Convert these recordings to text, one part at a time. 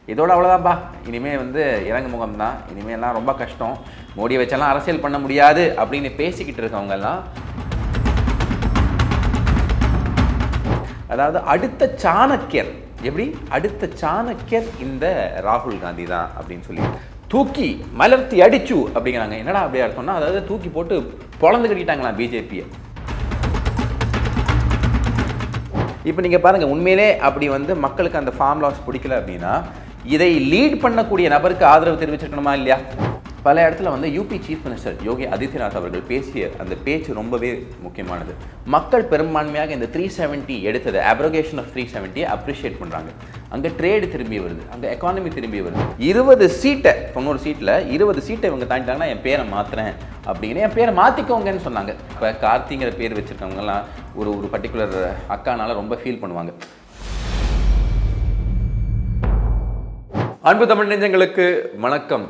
இதோட அவ்வளோதான்ப்பா. இனிமேல் இறங்கு முகம் தான். இனிமேல்லாம் ரொம்ப கஷ்டம். மோடியை வச்செல்லாம் அரசியல் பண்ண முடியாது அப்படின்னு பேசிக்கிட்டு இருக்கவங்கெல்லாம், அதாவது அடுத்த சாணக்கியர், எப்படி அடுத்த சாணக்கியர் இந்த ராகுல் காந்தி தான் அப்படின்னு சொல்லி தூக்கி மலர்த்தி அடிச்சு அப்படிங்கிறாங்க. என்னடா அப்படி அர்த்தம்னா, அதாவது தூக்கி போட்டு பொழந்து கட்டிட்டாங்களாம் பிஜேபியை. இப்போ நீங்கள் பாருங்கள், உண்மையிலே அப்படி மக்களுக்கு அந்த ஃபார்ம் லாஸ் பிடிக்கல அப்படின்னா இதை லீட் பண்ணக்கூடிய நபருக்கு ஆதரவு தெரிவிச்சிருக்கணுமா இல்லையா? பல இடத்துல UP chief minister Yogi Adityanath அவர்கள் பேசிய அந்த பேச்சு ரொம்பவே முக்கியமானது. மக்கள் பெரும்பான்மையாக இந்த 370 எடுத்தது, அப்ரோகேஷன் ஆஃப் 370 அப்ரிஷியேட் பண்ணுறாங்க. அங்கே ட்ரேடு திரும்பி வருது, அங்கே எக்கானமி திரும்பி வருது. 20 சீட்டை 90 சீட்டில் 20 சீட்டை இவங்க தாண்டிட்டாங்கன்னா என் பேரை மாற்றுறேன் அப்படின்னு, என் பேரை மாற்றிக்கோங்கன்னு சொன்னாங்க. இப்போ கார்த்திங்கிற பேர் வச்சுருக்கவங்கலாம் ஒரு பர்டிகுலர் அக்கானால ரொம்ப ஃபீல் பண்ணுவாங்க. அன்பு தமிழ் நெஞ்சங்களுக்கு வணக்கம்.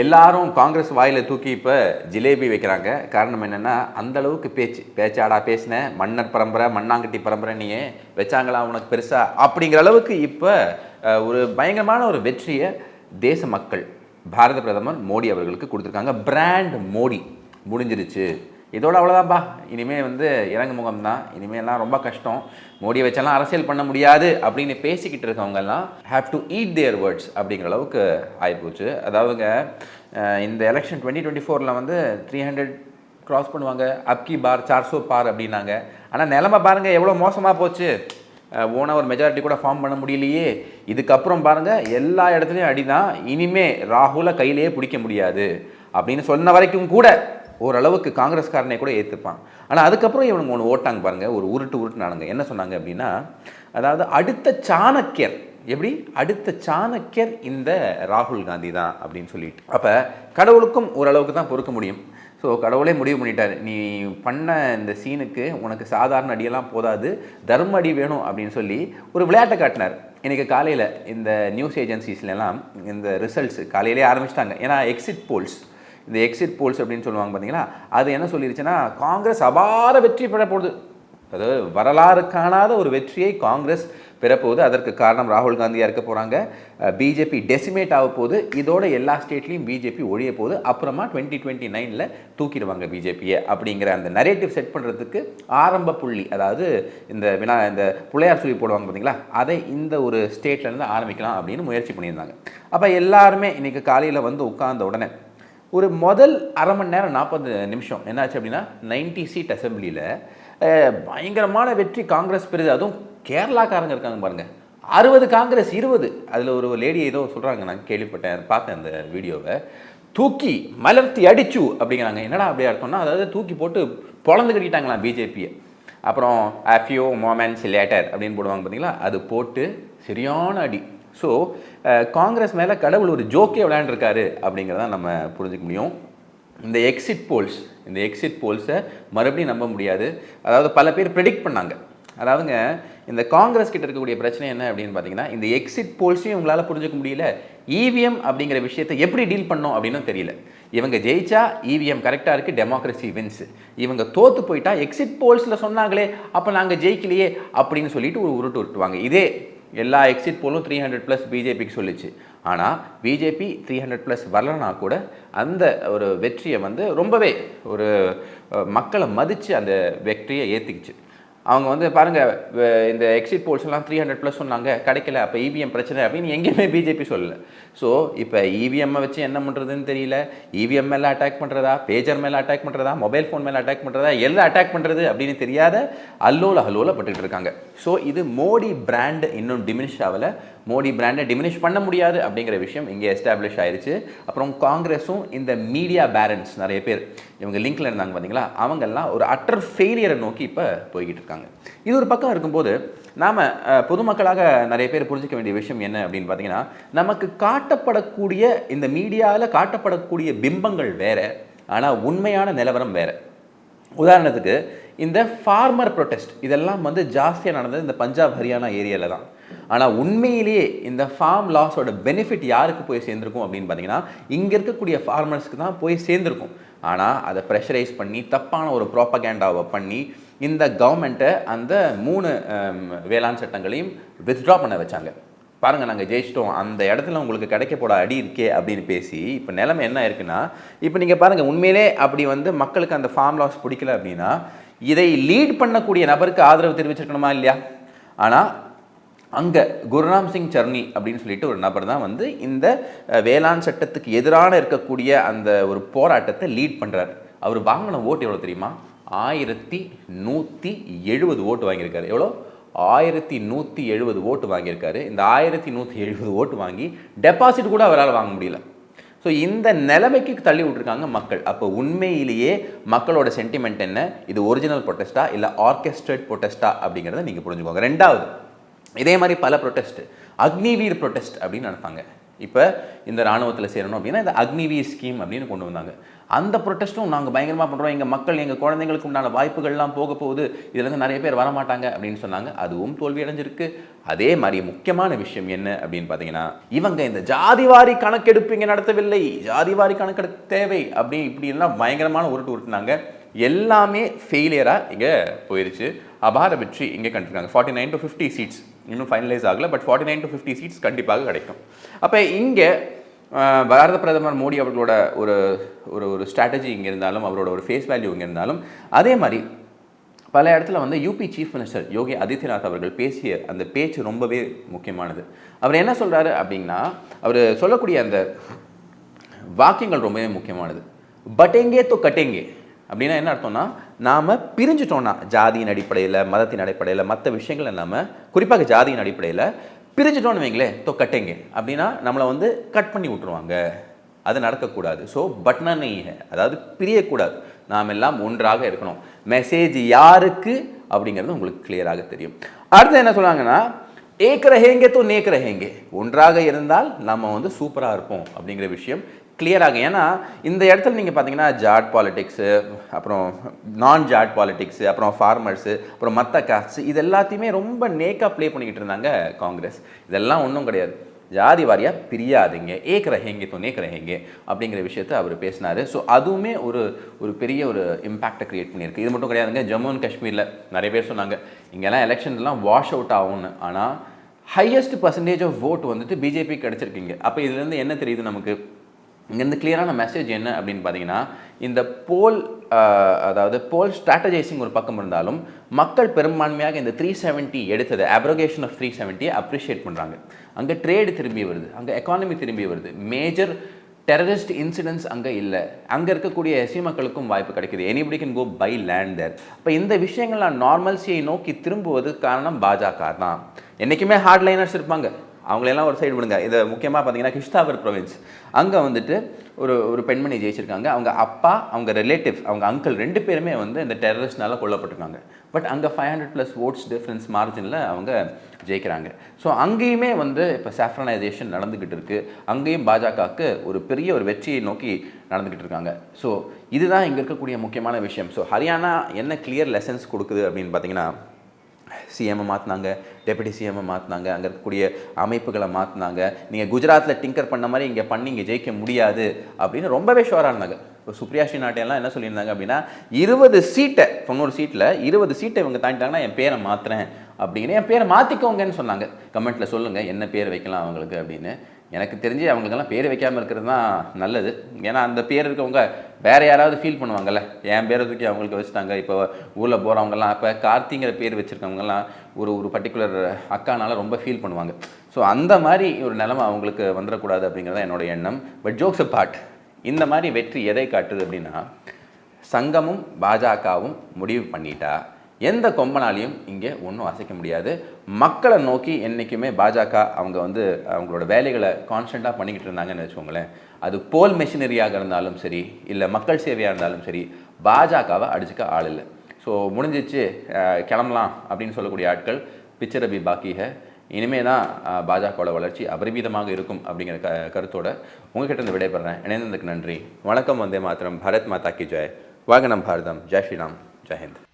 எல்லாரும் காங்கிரஸ் வாயில் தூக்கி இப்போ ஜிலேபி வைக்கிறாங்க. காரணம் என்னென்னா, அந்தளவுக்கு பேச்சாடா பேசினேன், மன்னர் பரம்பரை மண்ணாங்கட்டி பரம்பரை நீயே வச்சாங்களா உனக்கு பெருசாக அப்படிங்கிற அளவுக்கு இப்போ ஒரு பயங்கரமான ஒரு வெற்றியை தேச மக்கள் பாரத பிரதமர் மோடி அவர்களுக்கு கொடுத்துருக்காங்க. பிராண்ட் மோடி முடிஞ்சிருச்சு, இதோட அவ்வளோதான்ப்பா. இனிமேல் இறங்கு முகம் தான். இனிமேல்லாம் ரொம்ப கஷ்டம். மோடியை வச்செல்லாம் அரசியல் பண்ண முடியாது அப்படின்னு பேசிக்கிட்டு இருக்கவங்கெல்லாம் have to eat their words அப்படிங்கிற அளவுக்கு ஆகிப்போச்சு. அதாவதுங்க, இந்த எலெக்ஷன் 2024 300 க்ராஸ் பண்ணுவாங்க, அப்கி பார் 400 பார் அப்படின்னாங்க. ஆனால் நிலைமை பாருங்கள் எவ்வளோ மோசமாக போச்சு. ஓனாக ஒரு மெஜாரிட்டி கூட ஃபார்ம் பண்ண முடியலையே. இதுக்கப்புறம் பாருங்கள் எல்லா இடத்துலையும் அடிதான். இனிமே ராகுலை கையிலேயே பிடிக்க முடியாது அப்படின்னு சொன்ன வரைக்கும் கூட ஓரளவுக்கு காங்கிரஸ்காரனை கூட ஏற்றுப்பான். ஆனால் அதுக்கப்புறம் இவனுங்க ஒன்று ஓட்டாங்க பாருங்கள், ஒரு உருட்டுனானுங்க. என்ன சொன்னாங்க அப்படின்னா, அதாவது அடுத்த சாணக்கியர், எப்படி அடுத்த சாணக்கியர் இந்த ராகுல் காந்தி தான் அப்படின்னு சொல்லிட்டு. அப்போ கடவுளுக்கும் ஓரளவுக்கு தான் பொறுக்க முடியும். ஸோ கடவுளே முடிவு பண்ணிட்டார், நீ பண்ண இந்த சீனுக்கு உனக்கு சாதாரண அடியெல்லாம் போதாது, தர்ம அடி வேணும் அப்படின்னு சொல்லி ஒரு விளையாட்டை காட்டினார். இன்றைக்கி காலையில் இந்த நியூஸ் ஏஜென்சிஸ்லாம் இந்த ரிசல்ட்ஸ் காலையிலே ஆரம்பிச்சிட்டாங்க. ஏன்னா எக்ஸிட் போல்ஸ், இந்த எக்ஸிட் போல்ஸ் அப்படின்னு சொல்லுவாங்க பார்த்தீங்களா, அது என்ன சொல்லிருச்சுன்னா, காங்கிரஸ் அபார வெற்றி பெற போகுது. அதாவது வரலாறு காணாத ஒரு வெற்றியை காங்கிரஸ் பெறப்போகுது. அதற்கு காரணம் ராகுல் காந்தியாக இருக்க போகிறாங்க. பிஜேபி டெசிமேட் ஆக போகுது. இதோட எல்லா ஸ்டேட்லேயும் பிஜேபி ஒழிய போகுது. அப்புறமா 2029 தூக்கிடுவாங்க பிஜேபியை அப்படிங்கிற அந்த நரேட்டிவ் செட் பண்ணுறதுக்கு ஆரம்ப புள்ளி, அதாவது இந்த புள்ளையார் சொல்லி போடுவாங்க பார்த்தீங்களா, அதை இந்த ஒரு ஸ்டேட்லேருந்து ஆரம்பிக்கலாம் அப்படின்னு முயற்சி பண்ணியிருந்தாங்க. அப்போ எல்லாருமே இன்றைக்கி காலையில் உட்கார்ந்த உடனே ஒரு முதல் அரை மணி நேரம் 40 நிமிஷம் என்னாச்சு அப்படின்னா, 90 சீட் அசம்பிளியில் பயங்கரமான வெற்றி காங்கிரஸ் பெறுது. அதுவும் கேரளாக்காரங்க இருக்காங்க பாருங்கள், 60 காங்கிரஸ் 20. அதில் ஒரு லேடி ஏதோ சொல்கிறாங்க, நான் கேள்விப்பட்டேன், பார்த்தேன் அந்த வீடியோவை. தூக்கி மலர்த்தி அடிச்சு அப்படிங்கிறாங்க. என்னடா அப்படி அர்த்தம்னா, அதாவது தூக்கி போட்டு பொழந்து கட்டிட்டாங்களாம் பிஜேபியை. அப்புறம் a few moments later அப்படின்னு போடுவாங்க பார்த்தீங்களா, அது போட்டு சரியான அடி. ஸோ காங்கிரஸ் மேலே கடவுள் ஒரு ஜோக்கே விளையாண்டுருக்காரு அப்படிங்கிறத நம்ம புரிஞ்சுக்க முடியும். இந்த எக்ஸிட் போல்ஸை மறுபடியும் நம்ப முடியாது. அதாவது பல பேர் ப்ரெடிக்ட் பண்ணாங்க. அதாவதுங்க, இந்த காங்கிரஸ் கிட்ட இருக்கக்கூடிய பிரச்சனை என்ன அப்படின்னு பார்த்தீங்கன்னா, இந்த எக்ஸிட் போல்ஸையும் உங்களால் புரிஞ்சுக்க முடியல, இவிஎம் அப்படிங்கிற விஷயத்தை எப்படி டீல் பண்ணோம் அப்படின்னு தெரியல. இவங்க ஜெயிச்சா இவிஎம் கரெக்டாக இருக்குது, டெமோக்ரஸி வின்ஸ். இவங்க தோற்று போயிட்டா எக்ஸிட் போல்ஸில் சொன்னாங்களே அப்போ நாங்கள் ஜெயிக்கலையே அப்படின்னு சொல்லிட்டு ஒரு உருட்டுவாங்க. இதே எல்லா எக்ஸிட் போலும் 300+ பிஜேபிக்கு சொல்லிச்சு. ஆனால் பிஜேபி 300+ வரலனா கூட அந்த ஒரு வெற்றியை ரொம்பவே ஒரு மக்களை மதித்து அந்த வெற்றியை ஏற்றிக்கிச்சு. அவங்க பாருங்கள், இந்த எக்ஸிட் போல்ஸ்லாம் 300+ சொன்னாங்க, கிடைக்கல, அப்போ இவிஎம் பிரச்சனை அப்படின்னு எங்கேயுமே பிஜேபி சொல்லலை. ஸோ இப்போ இவிஎம்மை வச்சு என்ன பண்ணுறதுன்னு தெரியல. இவிஎம் மேலே அட்டாக் பண்ணுறதா, பேஜர் மேலே அட்டாக் பண்ணுறதா, மொபைல் ஃபோன் மேலே அட்டாக் பண்ணுறதா, எல்லாம் அட்டாக் பண்ணுறது அப்படின்னு தெரியாத ஹலோல பட்டுக்கிட்டு இருக்காங்க. ஸோ இது மோடி பிராண்டு இன்னும் டிமினிஷ் ஆகலை. மோடி பிராண்டை டிமினிஷ் பண்ண முடியாது அப்படிங்கிற விஷயம் இங்கே எஸ்டாப்ளிஷ் ஆயிடுச்சு. அப்புறம் காங்கிரஸும் இந்த மீடியா பேரன்ஸ் நிறைய பேர் இவங்க லிங்க்ல இருந்தாங்க பார்த்தீங்களா, அவங்கெல்லாம் ஒரு அட்டர் ஃபெயிலியரை நோக்கி இப்போ போய்கிட்டு இருக்காங்க. இது ஒரு பக்கம் இருக்கும்போது, நாம் பொதுமக்களாக நிறைய பேர் புரிஞ்சிக்க வேண்டிய விஷயம் என்ன அப்படின்னு பார்த்தீங்கன்னா, நமக்கு காட்டப்படக்கூடிய இந்த மீடியாவில் காட்டப்படக்கூடிய பிம்பங்கள் வேறு, ஆனால் உண்மையான நிலவரம் வேறு. உதாரணத்துக்கு இந்த ஃபார்மர் ப்ரொட்டஸ்ட் இதெல்லாம் ஜாஸ்தியாக நடந்தது இந்த பஞ்சாப் ஹரியானா ஏரியாவில் தான். ஆனால் உண்மையிலேயே இந்த ஃபார்ம் லாஸோட பெனிஃபிட் யாருக்கு போய் சேர்ந்துருக்கும் அப்படின்னு பார்த்தீங்கன்னா, இங்கே இருக்கக்கூடிய ஃபார்மர்ஸ்க்கு தான் போய் சேர்ந்துருக்கும். ஆனால் அதை ப்ரெஷரைஸ் பண்ணி தப்பான ஒரு ப்ராப்பகேண்டாவை பண்ணி இந்த கவர்மெண்ட்டை அந்த 3 வேளாண் சட்டங்களையும் வித்ட்ரா பண்ண வச்சாங்க. பாருங்கள் நாங்கள் ஜெயிச்சிட்டோம், அந்த இடத்துல உங்களுக்கு கிடைக்க போட அடி இருக்கே அப்படின்னு பேசி இப்போ நிலைமை என்ன இருக்குன்னா, இப்போ நீங்கள் பாருங்கள் உண்மையிலே அப்படி வந்து மக்களுக்கு அந்த ஃபார்ம் லாஸ் பிடிக்கல அப்படின்னா இதை லீட் பண்ணக்கூடிய நபருக்கு ஆதரவு தெரிவிச்சிருக்கணுமா இல்லையா? ஆனால் அங்கே குர்ராம் சிங் சர்னி அப்படின்னு சொல்லிட்டு ஒரு நபர் தான் வந்து இந்த வேளாண் சட்டத்துக்கு எதிரான இருக்கக்கூடிய அந்த ஒரு போராட்டத்தை லீட் பண்ணுறாரு. அவர் வாங்கின ஓட்டு எவ்வளோ தெரியுமா? 1170 ஓட்டு வாங்கியிருக்காரு. எவ்வளோ? 1170 ஓட்டு வாங்கியிருக்காரு. இந்த 1170 ஓட்டு வாங்கி டெபாசிட் கூட அவரால் வாங்க முடியல. ஸோ இந்த நிலைமைக்கு தள்ளி விட்டுருக்காங்க மக்கள். அப்போ உண்மையிலேயே மக்களோட சென்டிமெண்ட் என்ன, இது ஒரிஜினல் ப்ரொட்டஸ்டா இல்லை ஆர்கெஸ்ட்ரேட் ப்ரொட்டஸ்டா அப்படிங்கிறத நீங்கள் புரிஞ்சுக்கோங்க. ரெண்டாவது, இதே மாதிரி பல ப்ரொட்டஸ்ட் அக்னிவீர் ப்ரொட்டஸ்ட் அப்படின்னு நடத்தாங்க. இப்போ இந்த இராணுவத்தில் சேரணும் அப்படின்னா இந்த அக்னிவீர் ஸ்கீம் அப்படின்னு கொண்டு வந்தாங்க. அந்த ப்ரொட்டஸ்ட்டும் நாங்கள் பயங்கரமாக பண்ணுறோம், எங்கள் மக்கள் எங்கள் குழந்தைங்களுக்கு உண்டான வாய்ப்புகள்லாம் போக போகுது, இதுலேருந்து நிறைய பேர் வரமாட்டாங்க அப்படின்னு சொன்னாங்க. அதுவும் தோல்வி அடைஞ்சிருக்கு. அதே மாதிரி முக்கியமான விஷயம் என்ன அப்படின்னு பார்த்தீங்கன்னா, இவங்க இந்த ஜாதிவாரி கணக்கெடுப்பு இங்கே நடத்தவில்லை, ஜாதிவாரி கணக்கெடுப்பு தேவை அப்படி இப்படிலாம் பயங்கரமான உருட்டுனாங்க. எல்லாமே ஃபெயிலியராக இங்கே போயிடுச்சு. அபார வெற்றி இங்கே கண்டிருக்காங்க. 49 to 50 சீட்ஸ் இன்னும் ஃபைனலைஸ் ஆகலை, பட் 49 to 50 சீட்ஸ் கண்டிப்பாக கிடைக்கும். அப்போ இங்கே பாரத பிரதமர் மோடி அவர்களோட ஒரு ஒரு ஒரு ஸ்ட்ராட்டஜி இங்கே இருந்தாலும், அவரோட ஒரு ஃபேஸ் வேல்யூ இங்கே இருந்தாலும், அதே மாதிரி பல இடத்துல வந்து UP chief minister Yogi Adityanath அவர்கள் பேசிய அந்த பேச்சு ரொம்பவே முக்கியமானது. அவர் என்ன சொல்கிறாரு அப்படின்னா, அவர் சொல்லக்கூடிய அந்த வாக்கியங்கள் ரொம்பவே முக்கியமானது. பட்டேங்கே தோ கட்டேங்கே அப்படின்னா என்ன அர்த்தம்னா, நாம் பிரிஞ்சுட்டோன்னா ஜாதியின் அடிப்படையில், மதத்தின் அடிப்படையில், மற்ற விஷயங்கள் இல்லாமல் குறிப்பாக ஜாதியின் அடிப்படையில் பிரிஞ்சுட்டோன்னு வைங்களேன், கட்டேங்க அப்படின்னா நம்மளை வந்து கட் பண்ணி விட்டுருவாங்க. அது நடக்கக்கூடாது. ஸோ பட்னா நெய், அதாவது பிரியக்கூடாது, நாம் எல்லாம் ஒன்றாக இருக்கணும். மெசேஜ் யாருக்கு அப்படிங்கிறது உங்களுக்கு கிளியராக தெரியும். அடுத்து என்ன சொல்கிறாங்கன்னா, ஏக் ரஹேங்கே தோ நேக் ரஹேங்கே, ஒன்றாக இருந்தால் நம்ம வந்து சூப்பராக இருப்போம் அப்படிங்கிற விஷயம் கிளியராக. ஏன்னா இந்த இடத்துல நீங்கள் பார்த்தீங்கன்னா ஜாட் பாலிடிக்ஸு, அப்புறம் நான் ஜாட் பாலிடிக்ஸு, அப்புறம் ஃபார்மர்ஸு, அப்புறம் மற்ற காஸ்ட்ஸு, இது எல்லாத்தையுமே ரொம்ப நேக்காக ப்ளே பண்ணிக்கிட்டு இருந்தாங்க காங்கிரஸ். இதெல்லாம் ஒன்றும் கிடையாது. ஜாதி வாரியாக பிரியாதீங்க, ஏக் ரஹேங்கே தோ நேக் ரஹேங்கே அப்படிங்கிற விஷயத்தை அவர் பேசினார். ஸோ அதுவுமே ஒரு பெரிய ஒரு இம்பேக்டை க்ரியேட் பண்ணியிருக்கு. இது மட்டும் கிடையாதுங்க, ஜம்மு அண்ட் காஷ்மீரில் நிறைய பேர் சொன்னாங்க இங்கெல்லாம் எலெக்ஷன்லாம் வாஷ் அவுட் ஆகும்னு. ஆனால் ஹையஸ்ட் பர்சன்டேஜ் ஆஃப் ஓட் வந்துட்டு பிஜேபி கிடச்சிருக்கீங்க. அப்போ இதுலேருந்து என்ன தெரியுது நமக்கு? இங்கேருந்து கிளியரான மெசேஜ் என்ன அப்படின்னு பார்த்தீங்கன்னா, இந்த அதாவது போல் ஸ்ட்ராட்டஜைசிங் ஒரு பக்கம் இருந்தாலும், மக்கள் பெரும்பான்மையாக இந்த 370 எடுத்தது, அப்ரோகேஷன் ஆஃப் 370 அப்ரிஷியேட் பண்ணுறாங்க. அங்கே ட்ரேடு திரும்பி வருது, அங்கே எக்கானமி திரும்பி வருது, மேஜர் டெரரிஸ்ட் இன்சிடென்ட்ஸ் அங்கே இல்லை, அங்கே இருக்கக்கூடிய எஸ்சி மக்களுக்கும் வாய்ப்பு கிடைக்குது, anybody can go buy land there. இப்போ இந்த விஷயங்கள்லாம் நார்மல்சியை நோக்கி திரும்புவது காரணம் பாஜக தான். என்றைக்குமே ஹார்ட் லைனர்ஸ் இருப்பாங்க, அவங்களெல்லாம் ஒரு சைடு விடுங்க. இதை முக்கியமாக பார்த்தீங்கன்னா கிருஷ்ணாவர் ப்ரொவின்ஸ், அங்கே வந்துட்டு ஒரு பெண்மணி ஜெயிச்சிருக்காங்க. அவங்க அப்பா, அவங்க ரிலேட்டிவ், அவங்க அங்கிள் 2 பேருமே வந்து இந்த டெரரிஸ்ட்னால கொல்லப்பட்டிருக்காங்க. பட் அங்கே 500+ votes டிஃப்ரென்ஸ் மார்ஜினில் அவங்க ஜெயிக்கிறாங்க. ஸோ அங்கேயுமே வந்து இப்போ சாஃப்ரனைசேஷன் நடந்துக்கிட்டு இருக்குது. அங்கேயும் பாஜகவுக்கு ஒரு பெரிய ஒரு வெற்றியை நோக்கி நடந்துக்கிட்டு இருக்காங்க. ஸோ இதுதான் இங்கே இருக்கக்கூடிய முக்கியமான விஷயம். ஸோ ஹரியானா என்ன கிளியர் லெசன்ஸ் கொடுக்குது அப்படின்னு பார்த்தீங்கன்னா, சிஎம்ஐ மாற்றினாங்க, டெப்யூட்டி சிஎம்ஐ மாற்றினாங்க, அங்கே இருக்கக்கூடிய அமைப்புகளை மாற்றினாங்க. நீங்கள் குஜராத்தில் டிங்கர் பண்ண மாதிரி இங்கே பண்ணி இங்கே ஜெயிக்க முடியாது அப்படின்னு ரொம்பவே ஷோராக இருந்தாங்க. இப்போ சுப்ரியா ஸ்ரீநாட்டையெல்லாம் என்ன சொல்லியிருந்தாங்க அப்படின்னா, 20 சீட்டை 90 சீட்டில் 20 சீட்டை இவங்க தாண்டிட்டாங்கன்னா என் பேரை மாற்றுறேன் அப்படின்னு, என் பேரை மாற்றிக்கோங்கன்னு சொன்னாங்க. கமெண்ட்டில் சொல்லுங்கள் என்ன பேர் வைக்கலாம் அவங்களுக்கு அப்படின்னு. எனக்கு தெரிஞ்சு அவங்களுக்கெல்லாம் பேர் வைக்காமல் இருக்கிறது தான் நல்லது. ஏன்னா அந்த பேர் இருக்கவங்க வேறு யாராவது ஃபீல் பண்ணுவாங்கள்ல, என் பேரை தூக்கி அவங்களுக்கு வச்சுட்டாங்க. இப்போ ஊரில் போகிறவங்கலாம், இப்போ கார்த்திங்கிற பேர் வச்சுருக்கவங்கலாம் ஒரு பர்டிகுலர் அக்கானால ரொம்ப ஃபீல் பண்ணுவாங்க. ஸோ அந்த மாதிரி ஒரு நிலைமை அவங்களுக்கு வந்துடக்கூடாது அப்படிங்கிறத என்னோடய எண்ணம். பட் ஜோக்ஸ் அபார்ட், இந்த மாதிரி வெற்றி எதை காட்டுது அப்படின்னா, சங்கமும் பாஜகவும் முடிவு பண்ணிட்டா எந்த கொம்பனாலையும் இங்கே ஒன்றும் அசைக்க முடியாது. மக்களை நோக்கி என்றைக்குமே பாஜக அவங்க வந்து அவங்களோட வேலைகளை கான்ஸ்டண்ட்டாக பண்ணிக்கிட்டு இருந்தாங்கன்னு வச்சுக்கோங்களேன். அது போல் மெஷினரியாக இருந்தாலும் சரி, இல்லை மக்கள் சேவையாக இருந்தாலும் சரி, பாஜகவை அடிச்சுக்க ஆள் இல்லை. ஸோ முடிஞ்சிச்சு கிளம்பலாம் அப்படின்னு சொல்லக்கூடிய ஆட்கள் பிக்சர் அபி பாக்கி ஹை. இனிமே தான் பாஜகவோட வளர்ச்சி அபரிமிதமாக இருக்கும் அப்படிங்கிற கருத்தோட உங்ககிட்ட இருந்து விடைபெறேன். இணைந்ததுக்கு நன்றி. வணக்கம். வந்தே மாத்திரம். பாரத் மாதா கி ஜெய். வாகனம் பாரதம். ஜெய் ஸ்ரீராம். ஜெய் ஹிந்த்.